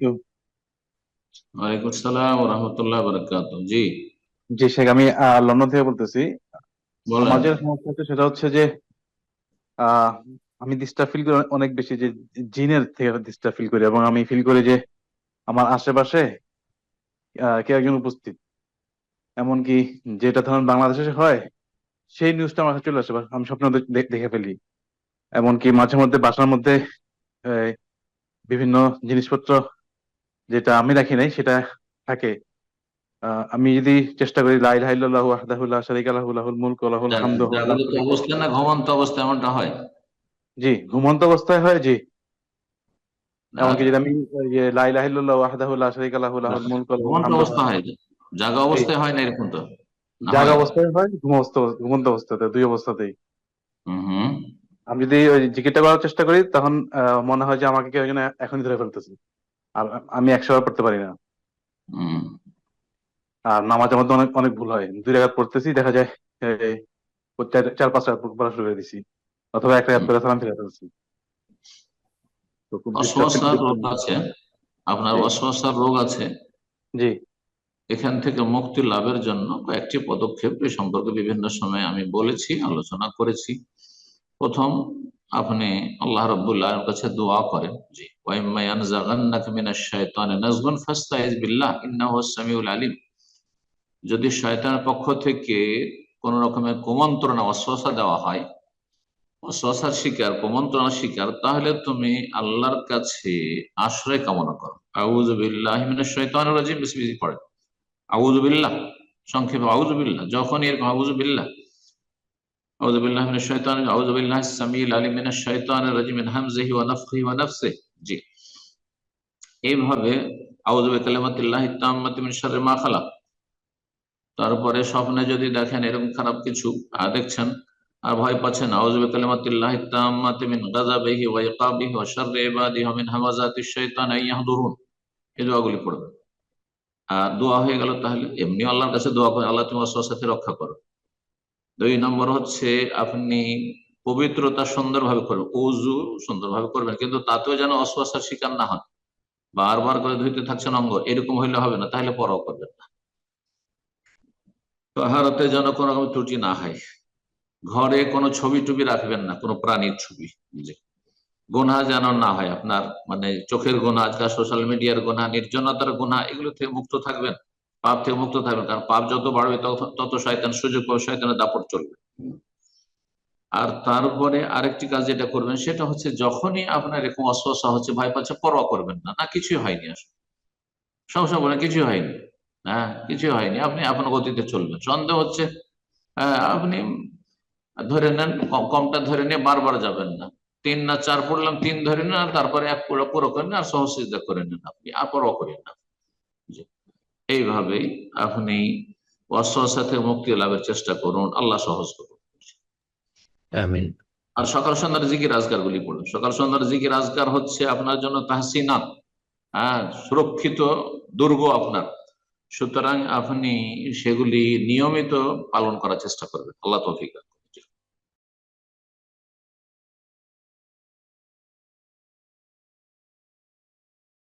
কেউ- ওয়ালাইকুম আসসালাম ওয়া রাহমাতুল্লাহি ওয়া বারাকাতুহু। জি, জি শেখ, আমি লন্ডন থেকে বলতেছি। বলেন। আমার যে সমস্যা হচ্ছে সেটা হচ্ছে যে আহ, আমি ডিস্টার্ব ফিল করি অনেক বেশি, যে জিনের থেকে ডিস্টার্ব ফিল করি, এবং আমি ফিল করি যে আমার আশেপাশে কেউ একজন উপস্থিত। এমনকি যেটা ধরুন বাংলাদেশে হয় সেই নিউজটা আমার কাছে চলে আসে, বা আমি স্বপ্ন দেখে ফেলি। এমনকি মাঝে মধ্যে বাসার মধ্যে আহ, বিভিন্ন জিনিসপত্র যেটা আমি রাখি নাই সেটা থাকে। আমি যদি চেষ্টা করি লা ইলাহা ইল্লাল্লাহু ওয়াহদাহু লা শারীকা লাহু লাহুল মুলকু ওয়া লাহুল হামদু ওয়া হুয়া আলা জাগ্রত কুল্লি শাইইন অবস্থায় না কাদির। ঘুমন্ত অবস্থায় এমনটা হয়? জি, ঘুমন্ত অবস্থায় হয়, জি। আর এমনকি যদি আমি লা ইলাহা ইল্লাল্লাহু ওয়াহদাহু লা শারীকা লাহু লাহুল মুলকু ওয়া লাহুল ঘুমন্ত হামদু ওয়া অবস্থা হুয়া হয়, জাগা জি, অবস্থায় হয় না এরকম তো? না জাগা হয়? অবস্থায় হয়, ঘুমন্ত অবস্থাতে, দুই অবস্থাতেই। হুম হুম। আমি যদি ওই জিকিরটা করার চেষ্টা করি তখন মনে হয় যে আমাকে কেউ একজন এখনই ধরে ফেলতেছে। আর আমি 100 বার পড়তে পারি না। হুম। আর নামাজের মধ্যে অনেক অনেক ভুল হয়, 2 রাকাত পড়তেছি, দেখা যায় এই, চার চার পাঁচ রাকাত পড়া শুরু করে দিছি, অথবা 1 রাকাত হুম। পড়ে সালাম ফিরে ফেলছি। তো খুব ডিস্টার্ব ফিল অস্বস্থার করি রোগ তখন। আছে, আপনার জি। অস্বস্থার রোগ আছে। জি। এখান থেকে মুক্তি লাভের জন্য কয়েকটি পদক্ষেপ এ সম্পর্কে বিভিন্ন সময় আমি বলেছি, আলোচনা করেছি। প্রথম, আপনি আল্লাহ রাব্বুল আলামিনের কাছে দোয়া করেন। জি, ওয়া ইম্মা ইয়ানজাগান্নাকা মিনাশ শাইতানি নাজগুন ফাস্তাইজ বিল্লাহ ইন্নাহু সামিউল আলিম। যদি শয়তানের পক্ষ থেকে কোন রকমের কুমন্ত্রণা ওয়াসওয়াসা দেওয়া হয়, ওয়াসওয়াসার শিকার, কুমন্ত্রণার শিকার, তাহলে তুমি আল্লাহর কাছে আশ্রয় কামনা করো। আউযু বিল্লাহি মিনাশ শাইতানির রাজিম, বেশি বেশি পড়ে আউযু বিল্লাহ, সংক্ষেপে আউযু বিল্লাহ। যখন এরকম আউযু বিল্লাহ, আউযু বিল্লাহি মিনাশ শাইতানির, আউযু বিল্লাহিস সামিউল আলিম মিনাশ শাইতানির রাজিম মিন হামজিহি ওয়া নাফখিহি ওয়া নাফসিহি। জি, এইভাবে আউযু বিকালিমাতিল্লাহি তাম্মাতি মিন শাররি মা খালাক। তারপরে স্বপ্নে যদি দেখেন এরকম খারাপ কিছু দেখছেন আর ভয় পাচ্ছেন, আউযু বিকালিমাতিল্লাহি তাম্মাতি মিন গাযাবিহি ওয়া ইকাবিহি ওয়া শাররি ইবাদিহি ওয়া মিন হামাযাতিশ শাইতানি ইয়াহদুরুন। এই দোয়াগুলি পড়বেন। আর দোয়া হয়ে গেল, তাহলে এমনি আল্লাহর কাছে দোয়া করেন, আল্লাহ তুমি ওয়াসওয়াসা থেকে রক্ষা করো। 2 নম্বর হচ্ছে আপনি পবিত্রতা সুন্দরভাবে করবেন, ওযু সুন্দরভাবে করবেন, কিন্তু তাতেও যেন ওয়াসওয়াসার শিকার না হন। বারবার করে ধুইতে থাকছেন অঙ্গ, এরকম হইলে হবে না, তাহলে পরোয়া করবেন না। তাহারাতে যেন কোনো রকম ত্রুটি না হয়। ঘরে কোনো ছবি টবি রাখবেন না, কোনো প্রাণীর ছবি। জি। গুনাহ যেন না হয় আপনার, মানে চোখের গুনাহ, আজকাল সোশ্যাল মিডিয়ার গুনাহ, নির্জনতার গুনাহ, এগুলো থেকে মুক্ত থাকবেন। পাপ থেকে মুক্ত থাকবেন, কারণ পাপ যত বাড়বে তত তত শয়তান সুযোগ পাবে, শয়তানের দাপট চলবে। আর তারপরে আরেকটি কাজ যেটা করবেন সেটা হচ্ছে, যখনই আপনার এরকম অস্বস্তা হচ্ছে, ভয় পাচ্ছে, পরোয়া করবেন না, না কিছুই হয়নি, আসলে সবসময় বলেন কিছুই হয়নি। হ্যাঁ, কিছুই হয়নি, আপনি আপনার গতিতে চলবেন। সন্দেহ হচ্ছে, আপনি ধরে নেন, কমটা ধরে নিয়ে বারবার যাবেন না। 3 না 4 পড়লাম, 3 ধরে নেন, আর তারপরে 1 পুরো পুরো করেন, আর সহসিদ্ধা করে নেন, আপনি আর পরোয়া করেন না। জি। এইভাবেই আপনি ওয়াসওয়াসা থেকে মুক্তি লাভের চেষ্টা করুন, আল্লাহ সহজ করুন। আমিন। আর সকাল সন্ধ্যার জিকির আজকার গুলি পড়ুন। সকাল সন্ধ্যার জিকির আজকার হচ্ছে আপনার জন্য তাহসিনাত, হ্যাঁ, সুরক্ষিত দুর্গ আপনার। সুতরাং আপনি সেগুলি নিয়মিত পালন করার চেষ্টা করবেন। আল্লাহ তৌফিক দান।